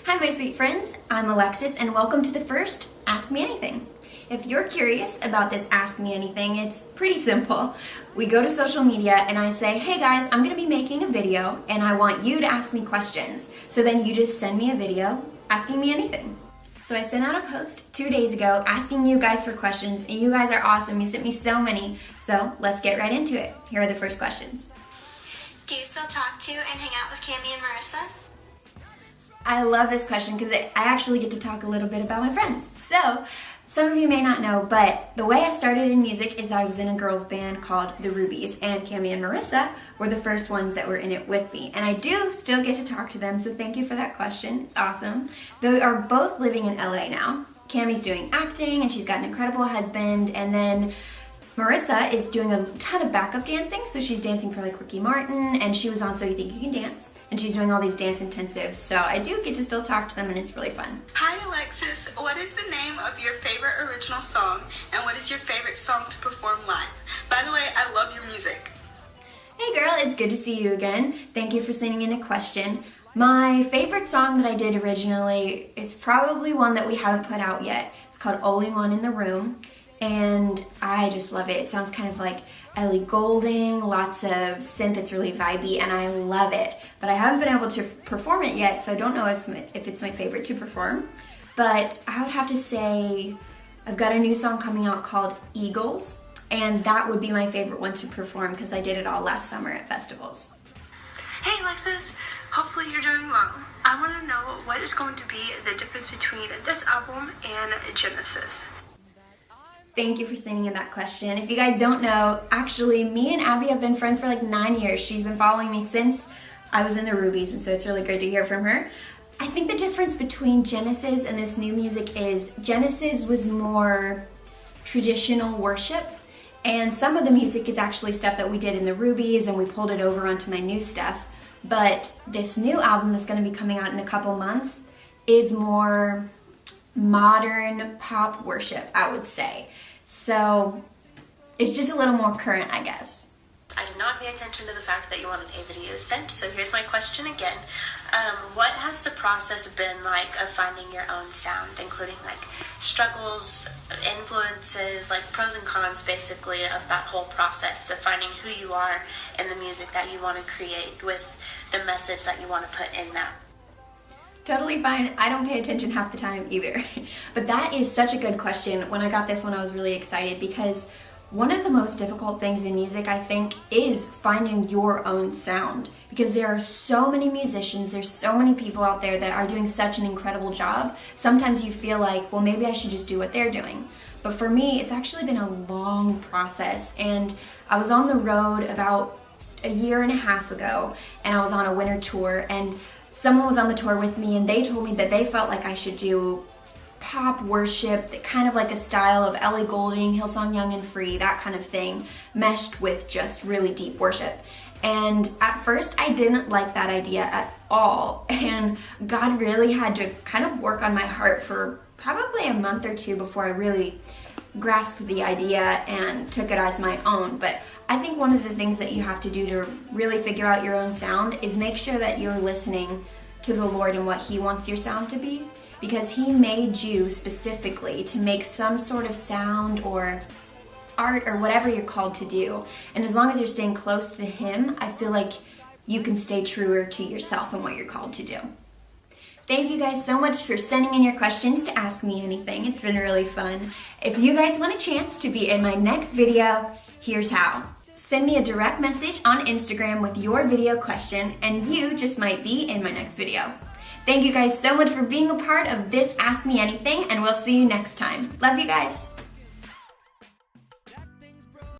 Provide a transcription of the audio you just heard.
Hi my sweet friends, I'm Alexis and welcome to the first Ask Me Anything. If you're curious about this Ask Me Anything, it's pretty simple. We go to social media and I say, hey guys, I'm going to be making a video and I want you to ask me questions. So then you just send me a video asking me anything. So I sent out a post 2 days ago asking you guys for questions and you guys are awesome. You sent me so many. So let's get right into it. Here are the first questions. Do you still talk to and hang out with Cami and Marissa? I love this question because I actually get to talk a little bit about my friends. So, some of you may not know, but the way I started in music is I was in a girls band called The Rubies, and Cami and Marissa were the first ones that were in it with me. And I do still get to talk to them, so thank you for that question. It's awesome. They are both living in LA now. Cami's doing acting, and she's got an incredible husband, and then Marissa is doing a ton of backup dancing, so she's dancing for like Ricky Martin, and she was on So You Think You Can Dance, and she's doing all these dance intensives, so I do get to still talk to them, and it's really fun. Hi Alexis, what is the name of your favorite original song, and what is your favorite song to perform live? By the way, I love your music. Hey girl, it's good to see you again. Thank you for sending in a question. My favorite song that I did originally is probably one that we haven't put out yet. It's called Only One in the Room. And I just love it. It sounds kind of like Ellie Goulding, lots of synth, it's really vibey, and I love it. But I haven't been able to perform it yet, so I don't know if it's my favorite to perform. But I would have to say I've got a new song coming out called Eagles, and that would be my favorite one to perform because I did it all last summer at festivals. Hey Alexis, hopefully you're doing well. I want to know what is going to be the difference between this album and Genesis. Thank you for sending in that question. If you guys don't know, actually, me and Abby have been friends for like 9 years. She's been following me since I was in the Rubies, and so it's really great to hear from her. I think the difference between Genesis and this new music is Genesis was more traditional worship, and some of the music is actually stuff that we did in the Rubies, and we pulled it over onto my new stuff. But this new album that's going to be coming out in a couple months is more modern pop worship, I would say. So it's just a little more current, I guess. I did not pay attention to the fact that you wanted a video sent, so here's my question again. What has the process been like of finding your own sound, including like struggles, influences, like pros and cons basically of that whole process of finding who you are in the music that you want to create with the message that you want to put in that? Totally fine. I don't pay attention half the time either. But that is such a good question. When I got this one, I was really excited because one of the most difficult things in music, I think, is finding your own sound. Because there are so many musicians, there's so many people out there that are doing such an incredible job. Sometimes you feel like, well, maybe I should just do what they're doing. But for me, it's actually been a long process. And I was on the road about a year and a half ago, and I was on a winter tour, and someone was on the tour with me and they told me that they felt like I should do pop worship, kind of like a style of Ellie Goulding, Hillsong Young and Free, that kind of thing, meshed with just really deep worship. And at first I didn't like that idea at all, and God really had to kind of work on my heart for probably a month or two before I really grasped the idea and took it as my own. But I think one of the things that you have to do to really figure out your own sound is make sure that you're listening to the Lord and what He wants your sound to be, because He made you specifically to make some sort of sound or art or whatever you're called to do. And as long as you're staying close to Him, I feel like you can stay truer to yourself and what you're called to do. Thank you guys so much for sending in your questions to Ask Me Anything. It's been really fun. If you guys want a chance to be in my next video, here's how. Send me a direct message on Instagram with your video question, and you just might be in my next video. Thank you guys so much for being a part of this Ask Me Anything, and we'll see you next time. Love you guys.